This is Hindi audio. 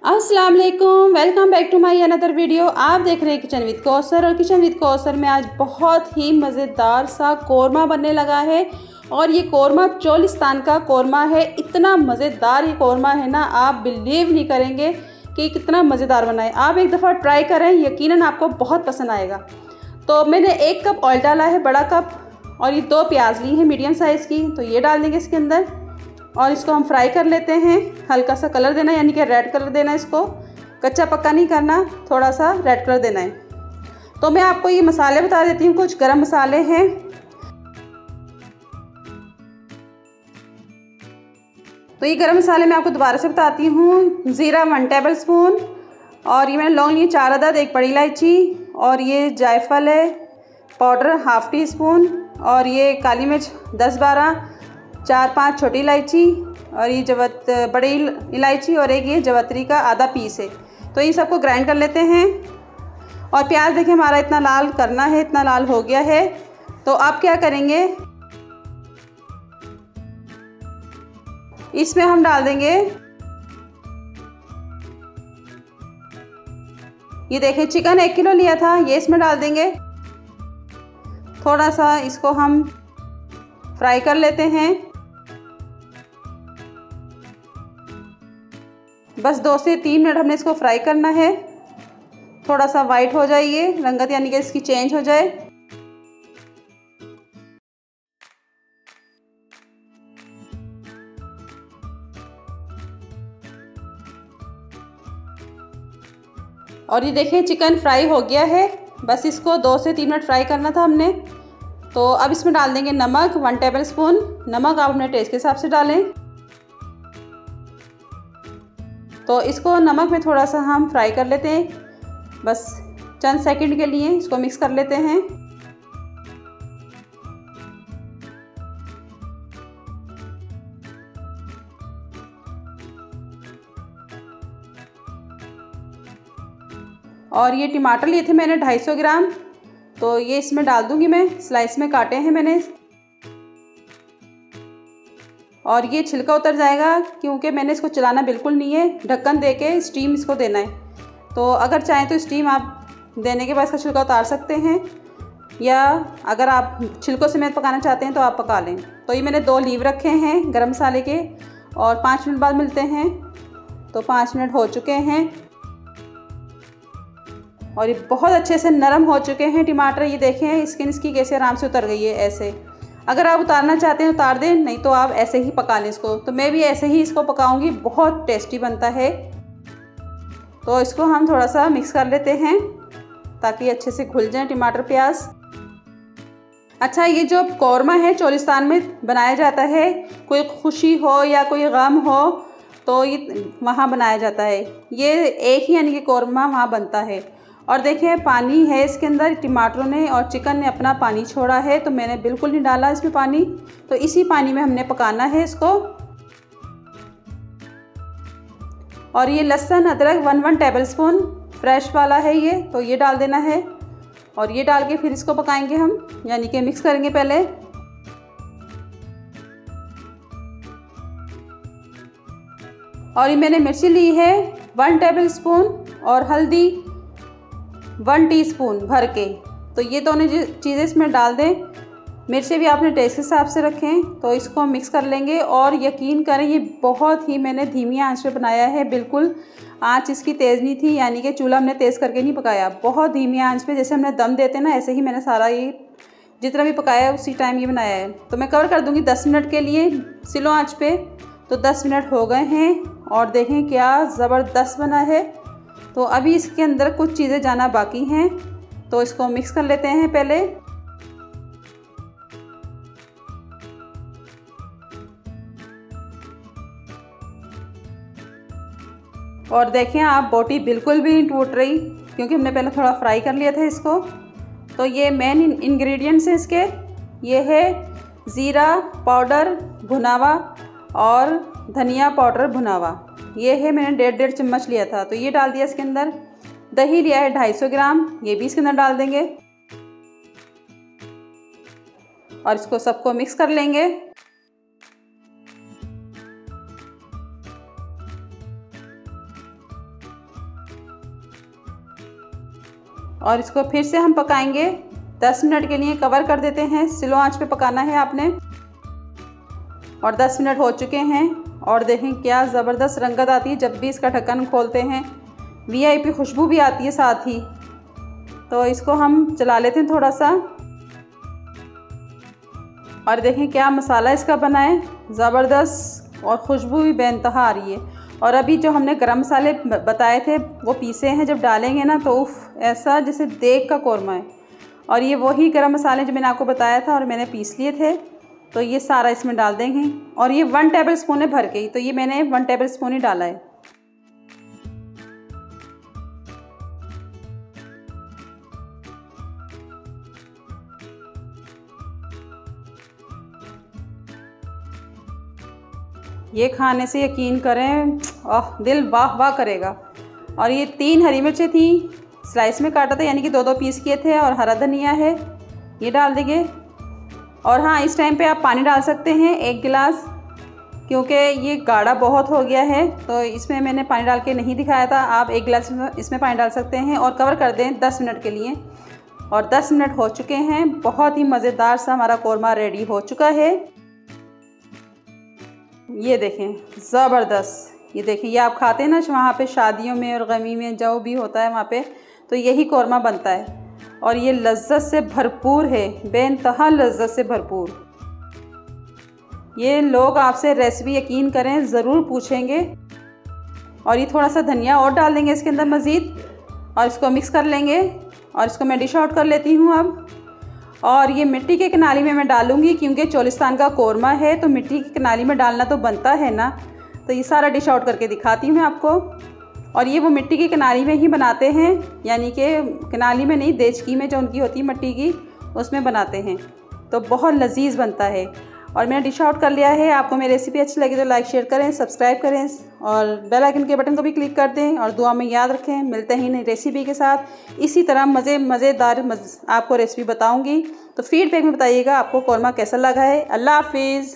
अस्सलाम वालेकुम, welcome back to my another video. आप देख रहे हैं किचन विद कौसर। और किचन विद कौसर में आज बहुत ही मज़ेदार सा कोरमा बनने लगा है। और ये कोरमा चोलिस्तान का कोरमा है। इतना मज़ेदार ये कोरमा है ना, आप बिलीव नहीं करेंगे कि कितना मज़ेदार बना है। आप एक दफ़ा ट्राई करें, यकीनन आपको बहुत पसंद आएगा। तो मैंने 1 कप ऑयल डाला है, बड़ा कप, और ये 2 प्याज ली हैं मीडियम साइज़ की, तो ये डाल देंगे इसके अंदर। और इसको हम फ्राई कर लेते हैं। हल्का सा कलर देना है, यानी कि रेड कलर देना है इसको, कच्चा पक्का नहीं करना, थोड़ा सा रेड कलर देना है। तो मैं आपको ये मसाले बता देती हूँ। कुछ गरम मसाले हैं, तो ये गरम मसाले मैं आपको दोबारा से बताती हूँ। ज़ीरा 1 टेबल स्पून, और ये मैंने लौंग लिए 4 अदद, 1 बड़ी इलायची, और ये जायफल है पाउडर ½ टी स्पून, और ये काली मिर्च 10-12, 4-5 छोटी इलायची, और ये बड़ी इलायची, और एक ये जवत्री का आधा पीस है। तो इन सबको ग्राइंड कर लेते हैं। और प्याज देखिए हमारा इतना लाल करना है, इतना लाल हो गया है। तो आप क्या करेंगे, इसमें हम डाल देंगे, ये देखें चिकन 1 किलो लिया था, ये इसमें डाल देंगे। थोड़ा सा इसको हम फ्राई कर लेते हैं, बस 2 से 3 मिनट हमने इसको फ्राई करना है। थोड़ा सा वाइट हो जाए ये रंगत, यानी कि इसकी चेंज हो जाए। और ये देखें चिकन फ्राई हो गया है, बस इसको 2 से 3 मिनट फ्राई करना था हमने। तो अब इसमें डाल देंगे नमक 1 टेबल स्पून। नमक आप अपने टेस्ट के हिसाब से डालें। तो इसको नमक में थोड़ा सा हम फ्राई कर लेते हैं, बस चंद सेकंड के लिए इसको मिक्स कर लेते हैं। और ये टमाटर लिए थे मैंने 250 ग्राम, तो ये इसमें डाल दूंगी मैं, स्लाइस में काटे हैं मैंने। और ये छिलका उतर जाएगा, क्योंकि मैंने इसको चलाना बिल्कुल नहीं है, ढक्कन दे के स्टीम इसको देना है। तो अगर चाहें तो स्टीम आप देने के बाद इसका छिलका उतार सकते हैं, या अगर आप छिलकों समेत पकाना चाहते हैं तो आप पका लें। तो ये मैंने 2 लीव रखे हैं गरम मसाले के, और 5 मिनट बाद मिलते हैं। तो 5 मिनट हो चुके हैं, और ये बहुत अच्छे से नरम हो चुके हैं टमाटर। ये देखें स्किन इसकी कैसे आराम से उतर गई है ऐसे। अगर आप उतारना चाहते हैं उतार दें, नहीं तो आप ऐसे ही पका लें इसको। तो मैं भी ऐसे ही इसको पकाऊंगी, बहुत टेस्टी बनता है। तो इसको हम थोड़ा सा मिक्स कर लेते हैं ताकि अच्छे से घुल जाए टमाटर प्याज। अच्छा, ये जो कोरमा है चोलिस्तान में बनाया जाता है, कोई खुशी हो या कोई गम हो तो ये वहाँ बनाया जाता है। ये एक ही यानी कि कोरमा वहाँ बनता है। और देखिए पानी है इसके अंदर, टमाटरों ने और चिकन ने अपना पानी छोड़ा है, तो मैंने बिल्कुल नहीं डाला इसमें पानी। तो इसी पानी में हमने पकाना है इसको। और ये लहसुन अदरक 1 टेबल स्पून फ्रेश वाला है ये, तो ये डाल देना है। और ये डाल के फिर इसको पकाएंगे हम, यानी कि मिक्स करेंगे पहले। और ये मैंने मिर्ची ली है 1 टेबल स्पून, और हल्दी 1 टीस्पून भर के। तो ये दोनों चीज़ें इसमें डाल दें। मिर्ची भी आपने टेस्ट के हिसाब से रखें। तो इसको मिक्स कर लेंगे। और यकीन करें ये बहुत ही मैंने धीमी आंच पे बनाया है, बिल्कुल आंच इसकी तेज़ नहीं थी, यानी कि चूल्हा हमने तेज़ करके नहीं पकाया, बहुत धीमी आंच पे, जैसे हमने दम देते ना ऐसे ही मैंने सारा ये जितना भी पकाया है उसी टाइम ये बनाया है। तो मैं कवर कर दूँगी 10 मिनट के लिए स्लो आँच पे। तो 10 मिनट हो गए हैं, और देखें क्या ज़बरदस्त बना है। तो अभी इसके अंदर कुछ चीज़ें जाना बाकी हैं, तो इसको मिक्स कर लेते हैं पहले। और देखें आप बोटी बिल्कुल भी नहीं टूट रही, क्योंकि हमने पहले थोड़ा फ्राई कर लिया था इसको। तो ये मेन इंग्रेडिएंट्स हैं इसके, ये है ज़ीरा पाउडर भुना हुआ और धनिया पाउडर भुना हुआ। ये है मैंने 1.5 चम्मच लिया था, तो ये डाल दिया इसके अंदर। दही लिया है 250 ग्राम, ये भी इसके अंदर डाल देंगे। और इसको सबको मिक्स कर लेंगे। और इसको फिर से हम पकाएंगे 10 मिनट के लिए। कवर कर देते हैं, स्लो आंच पे पकाना है आपने। और 10 मिनट हो चुके हैं और देखें क्या ज़बरदस्त रंगत आती है जब भी इसका ढक्कन खोलते हैं। वीआईपी खुशबू भी आती है साथ ही। तो इसको हम चला लेते हैं थोड़ा सा। और देखें क्या मसाला इसका बना है ज़बरदस्त, और खुशबू भी बेइंतहा आ रही है। और अभी जो हमने गरम मसाले बताए थे वो पीसे हैं, जब डालेंगे ना तो उफ ऐसा जैसे देग का कौरमा है। और ये वही गरम मसाले जो मैंने आपको बताया था और मैंने पीस लिए थे, तो ये सारा इसमें डाल देंगे। और ये 1 टेबल स्पून है भर के, तो ये मैंने 1 टेबल स्पून ही डाला है। ये खाने से यकीन करें दिल वाह वाह करेगा। और ये 3 हरी मिर्चें थी, स्लाइस में काटा था, यानी कि 2-2 पीस किए थे। और हरा धनिया है, ये डाल देंगे। और हाँ, इस टाइम पे आप पानी डाल सकते हैं 1 गिलास, क्योंकि ये गाढ़ा बहुत हो गया है तो इसमें मैंने पानी डाल के नहीं दिखाया था। आप 1 गिलास इसमें पानी डाल सकते हैं। और कवर कर दें 10 मिनट के लिए। और 10 मिनट हो चुके हैं, बहुत ही मज़ेदार सा हमारा कौरमा रेडी हो चुका है। ये देखें ज़बरदस्त। ये देखें, ये आप खाते हैं ना वहाँ पे शादियों में और गमी में जो भी होता है वहाँ पे, तो यही कौरमा बनता है। और ये लज्जत से भरपूर है, बेइंतहा लज्जत से भरपूर। ये लोग आपसे रेसिपी यकीन करें ज़रूर पूछेंगे। और ये थोड़ा सा धनिया और डाल देंगे इसके अंदर मज़ीद, और इसको मिक्स कर लेंगे। और इसको मैं डिश आउट कर लेती हूँ अब। और ये मिट्टी के कनाली में मैं डालूँगी, क्योंकि चोलिस्तान का कौरमा है तो मिट्टी की कनाली में डालना तो बनता है ना। तो ये सारा डिश आउट करके दिखाती हूँ मैं आपको। और ये वो मिट्टी की कनाली में ही बनाते हैं, यानी कि कनाली में नहीं, देचकी में जो उनकी होती है मिट्टी की, उसमें बनाते हैं। तो बहुत लजीज बनता है। और मैंने डिश आउट कर लिया है। आपको मेरी रेसिपी अच्छी लगी तो लाइक शेयर करें, सब्सक्राइब करें और बेल आइकन के बटन को भी क्लिक कर दें। और दुआ में याद रखें, मिलते हैं नई रेसिपी के साथ। इसी तरह मज़ेदार आपको रेसिपी बताऊंगी, तो फीडबैक में बताइएगा आपको कौरमा कैसा लगा है। अल्लाह हाफिज़।